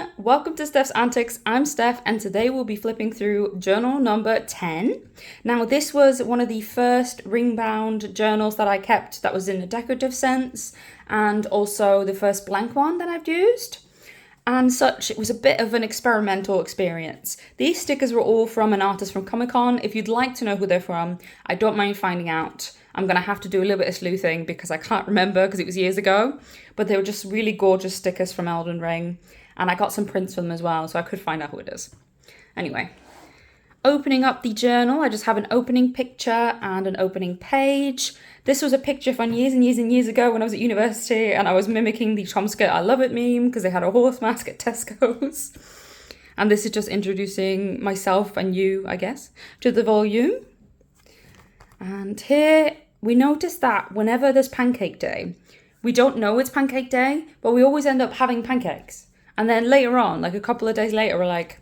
everyone, welcome to Steph's Antics. I'm Steph and today we'll be flipping through journal number 10. Now this was one of the first ring-bound journals that I kept that was in a decorative sense and also the first blank one that I've used. And such, it was a bit of an experimental experience. These stickers were all from an artist from Comic-Con. If you'd like to know who they're from, I don't mind finding out. I'm going to have to do a little bit of sleuthing because I can't remember because it was years ago. But they were just really gorgeous stickers from Elden Ring. And I got some prints from them as well, so I could find out who it is. Anyway, opening up the journal, I just have an opening picture and an opening page. This was a picture from years and years and years ago when I was at university and I was mimicking the Tom Skirt I Love It meme because they had a horse mask at Tesco's. And this is just introducing myself and you, I guess, to the volume. And here we notice that whenever there's Pancake Day, we don't know it's Pancake Day, but we always end up having pancakes. And then later on, like a couple of days later, we're like,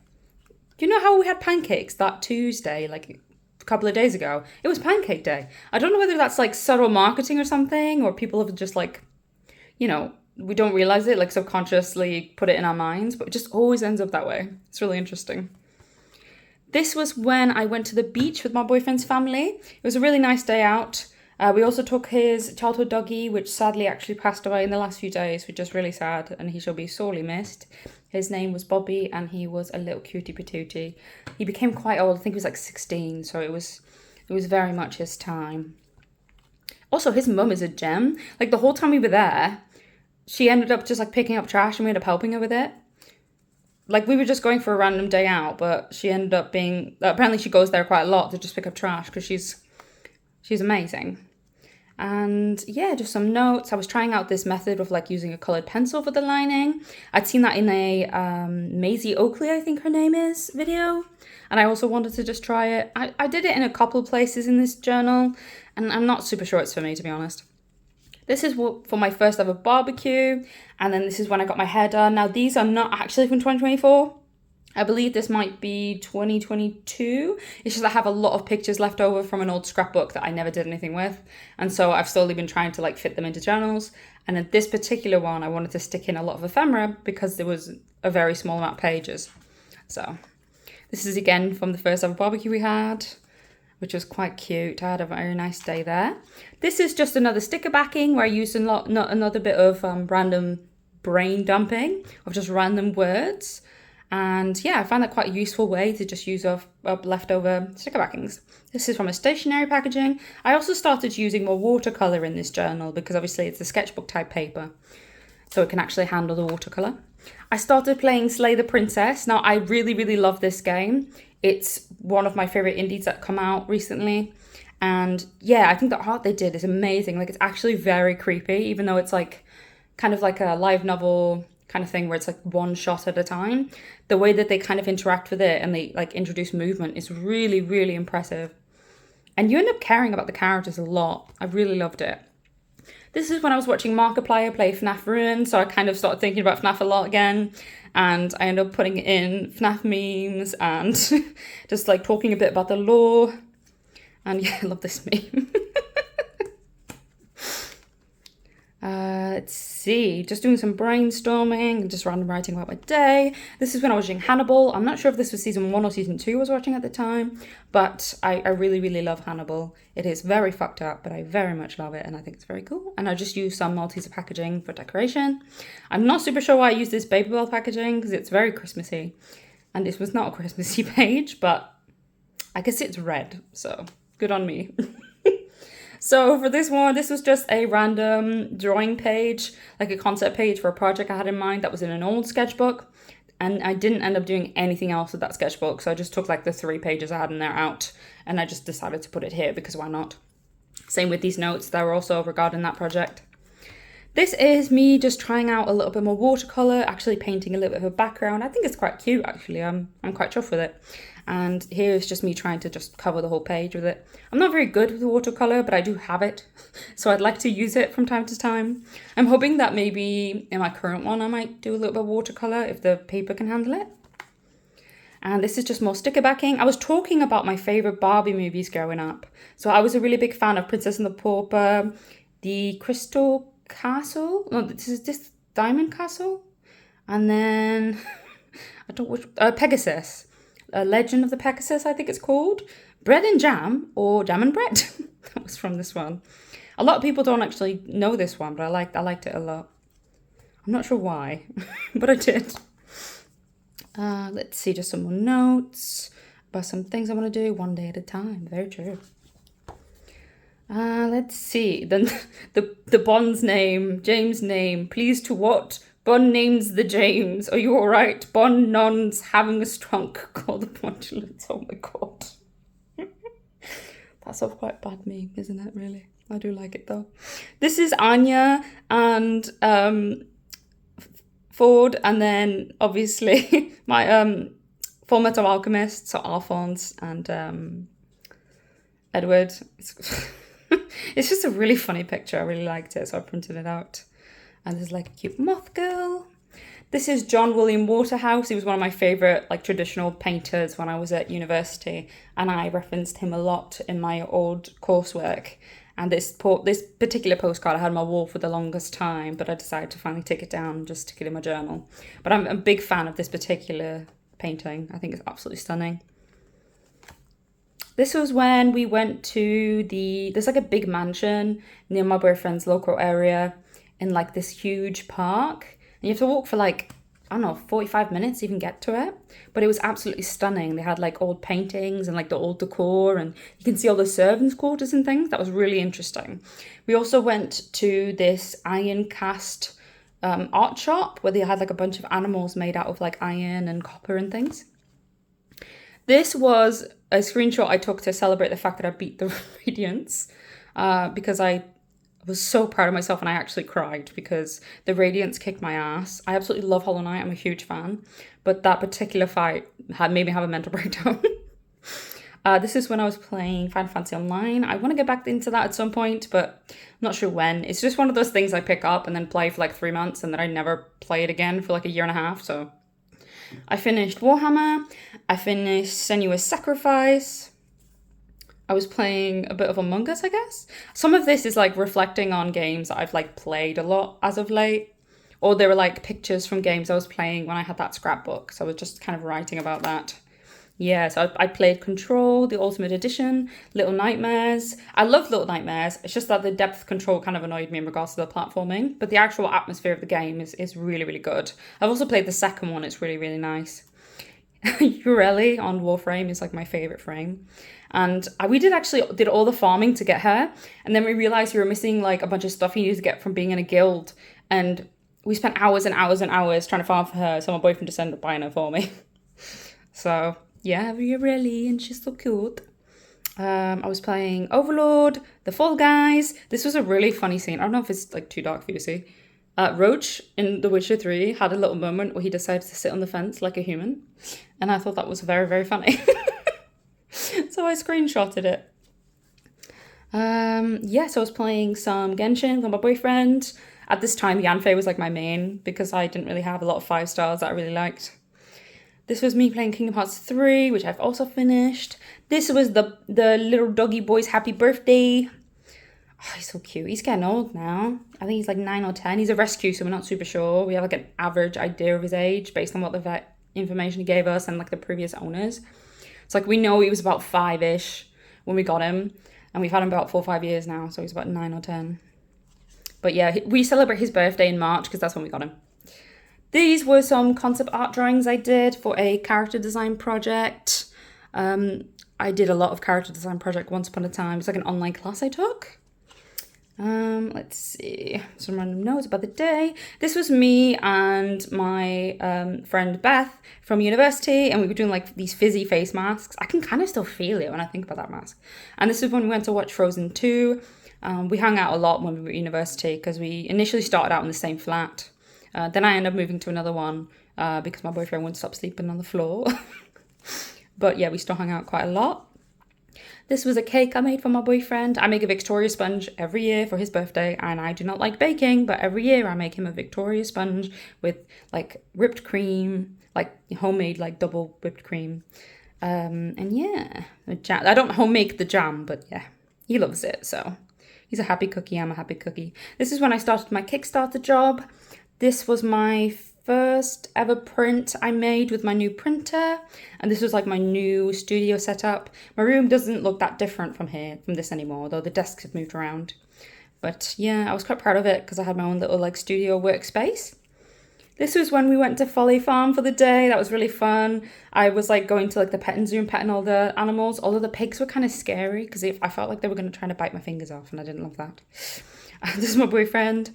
you know how we had pancakes that Tuesday, like a couple of days ago? It was Pancake Day. I don't know whether that's like subtle marketing or something, or people have just like, you know, we don't realize it, like subconsciously put it in our minds, but it just always ends up that way. It's really interesting. This was when I went to the beach with my boyfriend's family. It was a really nice day out. We also took his childhood doggy, which sadly actually passed away in the last few days, which is really sad, and he shall be sorely missed. His name was Bobby, and he was a little cutie patootie. He became quite old. I think he was like 16, so it was very much his time. Also, his mum is a gem. Like the whole time we were there, she ended up just like picking up trash, and we ended up helping her with it. Like we were just going for a random day out, but she ended up being, apparently she goes there quite a lot to just pick up trash because she's amazing. And yeah, just some notes. I was trying out this method of like using a coloured pencil for the lining. I'd seen that in a Maisie Oakley, I think her name is, video. And I also wanted to just try it. I did it in a couple of places in this journal, and I'm not super sure it's for me, to be honest. This is for my first ever barbecue, and then this is when I got my hair done. Now, these are not actually from 2024. I believe this might be 2022. It's just I have a lot of pictures left over from an old scrapbook that I never did anything with. And so I've slowly been trying to like fit them into journals. And in this particular one, I wanted to stick in a lot of ephemera because there was a very small amount of pages. So this is again from the first ever barbecue we had, which was quite cute. I had a very nice day there. This is just another sticker backing where I used another bit of random brain dumping of just random words. And yeah, I found that quite a useful way to just use up leftover sticker backings. This is from a stationery packaging. I also started using more watercolour in this journal because obviously it's a sketchbook type paper, so it can actually handle the watercolour. I started playing Slay the Princess. Now, I really, really love this game. It's one of my favourite indies that come out recently. And yeah, I think the art they did is amazing. Like, it's actually very creepy, even though it's like kind of like a live novel kind of thing where it's like one shot at a time. The way that they kind of interact with it and they like introduce movement is really, really impressive. And you end up caring about the characters a lot. I really loved it. This is when I was watching Markiplier play FNAF Ruin, so I kind of started thinking about FNAF a lot again. And I ended up putting it in FNAF memes and just like talking a bit about the lore. And yeah, I love this meme. Let's see, just doing some brainstorming and just random writing about my day. This is when I was watching Hannibal. I'm not sure if this was season 1 or season 2 I was watching at the time, but I really, really love Hannibal. It is very fucked up, but I very much love it and I think it's very cool. And I just used some Malteser packaging for decoration. I'm not super sure why I used this Babybel packaging because it's very Christmassy. And this was not a Christmassy page, but I guess it's red, so good on me. So for this one, this was just a random drawing page, like a concept page for a project I had in mind that was in an old sketchbook. And I didn't end up doing anything else with that sketchbook. So I just took like the 3 pages I had in there out and I just decided to put it here because why not? Same with these notes that were also regarding that project. This is me just trying out a little bit more watercolour, actually painting a little bit of a background. I think it's quite cute actually. I'm quite chuffed with it. And here is just me trying to just cover the whole page with it. I'm not very good with watercolour, but I do have it. So I'd like to use it from time to time. I'm hoping that maybe in my current one, I might do a little bit of watercolour if the paper can handle it. And this is just more sticker backing. I was talking about my favourite Barbie movies growing up. So I was a really big fan of Princess and the Pauper, the Crystal Castle. No, this is just Diamond Castle. And then I don't which Pegasus. Legend of the Pegasus, I think it's called. Bread and Jam or Jam and Bread. That was from this one. A lot of people don't actually know this one, but I liked it a lot. I'm not sure why, but I did. Let's see, just some more notes about some things I want to do one day at a time. Very true. Let's see. Then the Bond's name, James' name. Pleased to what? Bond names the James. Are you alright? Bond non's having a strunk. Call the Bondulants. Oh my god. That's a quite bad meme, isn't it, really? I do like it though. This is Anya and Ford, and then obviously my Full Metal Alchemist, so Alphonse and Edward. It's just a really funny picture. I really liked it, so I printed it out. And there's like a cute moth girl. This is John William Waterhouse. He was one of my favourite like traditional painters when I was at university, and I referenced him a lot in my old coursework. And this particular postcard I had on my wall for the longest time, but I decided to finally take it down and just stick it in my journal. But I'm a big fan of this particular painting. I think it's absolutely stunning. This was when we went to there's like a big mansion near my boyfriend's local area in like this huge park. And you have to walk for like, I don't know, 45 minutes to even get to it. But it was absolutely stunning. They had like old paintings and like the old decor, and you can see all the servants' quarters and things. That was really interesting. We also went to this iron cast art shop where they had like a bunch of animals made out of like iron and copper and things. This was a screenshot I took to celebrate the fact that I beat the Radiants because I was so proud of myself, and I actually cried because the Radiants kicked my ass. I absolutely love Hollow Knight. I'm a huge fan. But that particular fight made me have a mental breakdown. This is when I was playing Final Fantasy Online. I want to get back into that at some point, but I'm not sure when. It's just one of those things I pick up and then play for like 3 months, and then I never play it again for like a year and a half, so... I finished Warhammer, I finished Senua's Sacrifice, I was playing a bit of Among Us, I guess. Some of this is like reflecting on games that I've like played a lot as of late, or there were like pictures from games I was playing when I had that scrapbook, so I was just kind of writing about that. Yeah, so I played Control, the Ultimate Edition, Little Nightmares. I love Little Nightmares. It's just that the depth control kind of annoyed me in regards to the platforming. But the actual atmosphere of the game is really, really good. I've also played the second one. It's really, really nice. Ureli on Warframe is like my favourite frame. And we did all the farming to get her. And then we realised we were missing like a bunch of stuff you need to get from being in a guild. And we spent hours and hours and hours trying to farm for her. So my boyfriend just ended up buying her for me. So... yeah, really, and she's so cute. I was playing Overlord, The Fall Guys. This was a really funny scene. I don't know if it's like too dark for you to see. Roach in The Witcher 3 had a little moment where he decided to sit on the fence like a human. And I thought that was very, very funny. So I screenshotted it. So I was playing some Genshin with my boyfriend. At this time, Yanfei was like my main because I didn't really have a lot of 5 stars that I really liked. This was me playing Kingdom Hearts 3, which I've also finished. This was the little doggy boy's happy birthday. Oh, he's so cute. He's getting old now. I think he's like 9 or 10. He's a rescue, so we're not super sure. We have like an average idea of his age based on what the vet information he gave us and like the previous owners. It's like we know he was about 5-ish when we got him. And we've had him about 4 or 5 years now, so he's about 9 or 10. But yeah, we celebrate his birthday in March because that's when we got him. These were some concept art drawings I did for a character design project. I did a lot of character design project once upon a time. It's like an online class I took. Let's see, some random notes about the day. This was me and my friend Beth from university, and we were doing like these fizzy face masks. I can kind of still feel it when I think about that mask. And this is when we went to watch Frozen 2. We hung out a lot when we were at university because we initially started out in the same flat. Then I ended up moving to another one because my boyfriend wouldn't stop sleeping on the floor. But yeah, we still hung out quite a lot. This was a cake I made for my boyfriend. I make a Victoria sponge every year for his birthday, and I do not like baking, but every year I make him a Victoria sponge with like whipped cream, like homemade like double whipped cream. And yeah, I don't homemade the jam, but yeah, he loves it. So he's a happy cookie, I'm a happy cookie. This is when I started my Kickstarter job. This was my first ever print I made with my new printer, and this was like my new studio setup. My room doesn't look that different from this anymore, though the desks have moved around. But yeah, I was quite proud of it because I had my own little like studio workspace. This was when we went to Folly Farm for the day. That was really fun. I was like going to like the petting zoo and petting all the animals, although the pigs were kind of scary because I felt like they were going to try to bite my fingers off, and I didn't love that. This is my boyfriend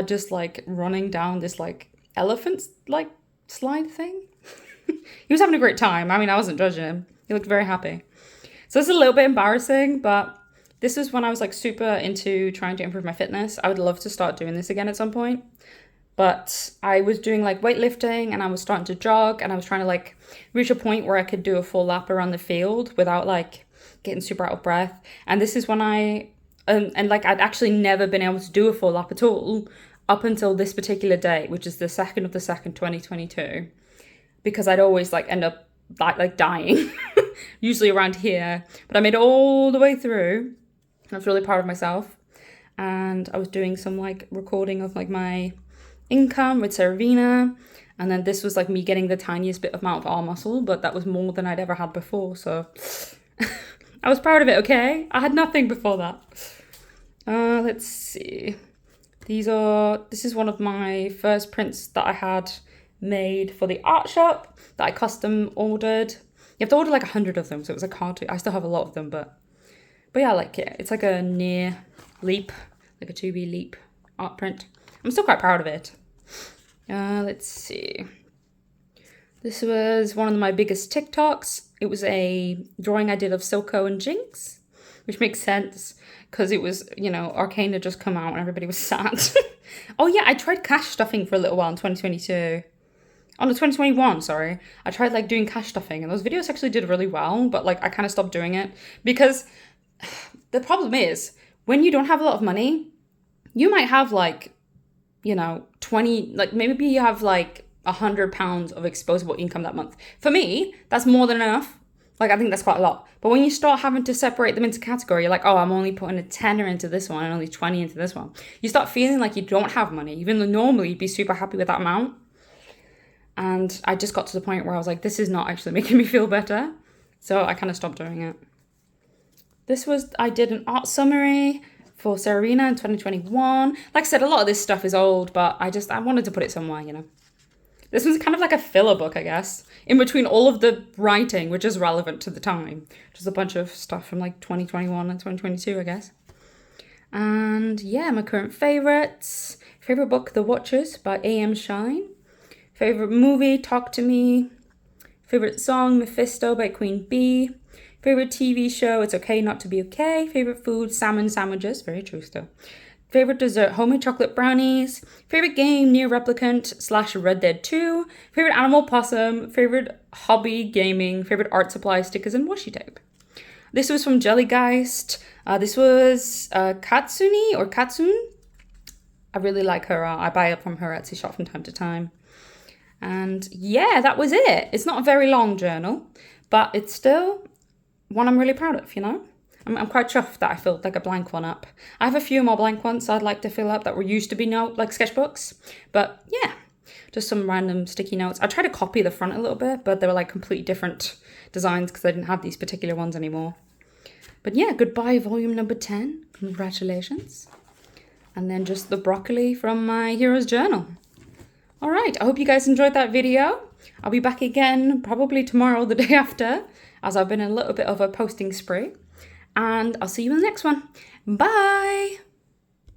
just like running down this like elephant like slide thing. He was having a great time. I mean, I wasn't judging him. He looked very happy. So it's a little bit embarrassing, but this is when I was like super into trying to improve my fitness. I would love to start doing this again at some point. But I was doing like weightlifting and I was starting to jog, and I was trying to like reach a point where I could do a full lap around the field without like getting super out of breath. And this is when and like I'd actually never been able to do a full lap at all up until this particular day, which is the 2nd of the 2nd, 2022, because I'd always like end up like dying, usually around here. But I made it all the way through. I was really proud of myself. And I was doing some like recording of like my income with Saravina. And then this was like me getting the tiniest bit of amount of arm muscle, but that was more than I'd ever had before. So I was proud of it, okay? I had nothing before that. Let's see. This is one of my first prints that I had made for the art shop that I custom ordered. You have to order like 100 of them, so it was like hard to, I still have a lot of them, but yeah, I like it. It's like a near leap, like a 2B leap art print. I'm still quite proud of it. Let's see. This was one of my biggest TikToks. It was a drawing I did of Silco and Jinx, which makes sense because it was, you know, Arcane had just come out and everybody was sad. Oh yeah, I tried cash stuffing for a little while in 2022. Oh no, 2021, sorry. I tried like doing cash stuffing and those videos actually did really well, but like I kind of stopped doing it because the problem is when you don't have a lot of money, you might have like, you know, 20, like maybe you have like £100 of exposable income that month. For me, that's more than enough. Like, I think that's quite a lot. But when you start having to separate them into category, you're like, oh, I'm only putting a tenner into this one and only 20 into this one. You start feeling like you don't have money, even though normally you'd be super happy with that amount. And I just got to the point where I was like, this is not actually making me feel better. So I kind of stopped doing it. I did an art summary for Serena in 2021. Like I said, a lot of this stuff is old, but I wanted to put it somewhere, you know. This was kind of like a filler book, I guess, in between all of the writing, which is relevant to the time. Just a bunch of stuff from like 2021 and 2022, I guess. And yeah, my current favorites. Favorite book, The Watchers by A.M. Shine. Favorite movie, Talk to Me. Favorite song, Mephisto by Queen Bee. Favorite TV show, It's Okay Not to Be Okay. Favorite food, salmon sandwiches. Very true still. Favorite dessert, homemade chocolate brownies. Favorite game, Near Replicant / Red Dead 2. Favorite animal, possum. Favorite hobby, gaming. Favorite art supply, stickers and washi tape. This was from Jellygeist. This was Katsuni or Katsun. I really like her art. I buy it from her Etsy shop from time to time. And yeah, that was it. It's not a very long journal, but it's still one I'm really proud of, you know? I'm quite chuffed that I filled like a blank one up. I have a few more blank ones I'd like to fill up that were used to be like sketchbooks. But yeah, just some random sticky notes. I tried to copy the front a little bit, but they were like completely different designs because I didn't have these particular ones anymore. But yeah, goodbye volume number 10. Congratulations. And then just the broccoli from my hero's journal. All right, I hope you guys enjoyed that video. I'll be back again probably tomorrow or the day after, as I've been in a little bit of a posting spree. And I'll see you in the next one. Bye!